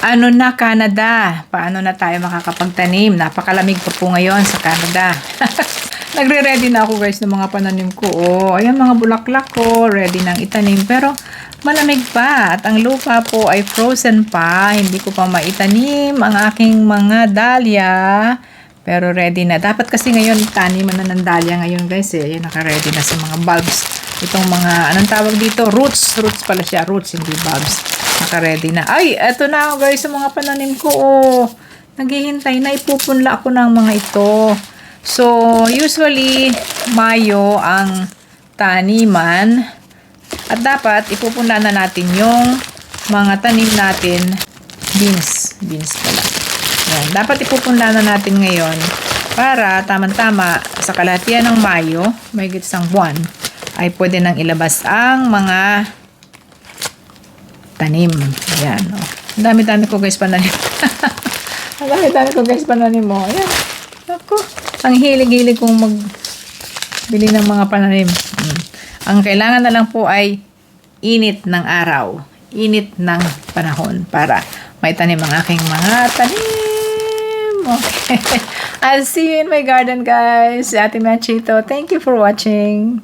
Ano na Canada? Paano na tayo makakapagtanim? Napakalamig pa po ngayon sa Canada. Nagre-ready na ako guys ng mga pananim ko. Oh, ayan mga bulaklak ko, ready nang itanim. Pero malamig pa at ang lupa po ay frozen pa. Hindi ko pa maitanim ang aking mga dahlia. Pero ready na. Dapat kasi ngayon taniman na ng dahlia ngayon guys. Ayan, naka-ready na sa mga bulbs. Itong mga, anong tawag dito? Roots. Roots pala siya. Roots, hindi bulbs. Naka-ready na. Ay, eto na guys sa mga pananim ko. Oh, naghihintay na. Ipupunla ako ng mga ito. So, usually, Mayo ang taniman. At dapat, ipupunla na natin yung mga tanim natin. Beans. Beans pala. Yan. Dapat ipupunla na natin ngayon para tamang-tama sa kalahatian ng Mayo, may isang buwan, ay pwede nang ilabas ang mga tanim. Ayan. Oh. Ang dami-dami ko guys pananim. Ang dami-dami ko guys pananim mo. Ayan. Ako. Ang hilig-hilig kong magbili ng mga pananim. Ang kailangan na lang po ay init ng araw. Init ng panahon para may tanim ang aking mga tanim. Okay. I'll see you in my garden guys. Ate Machito. Thank you for watching.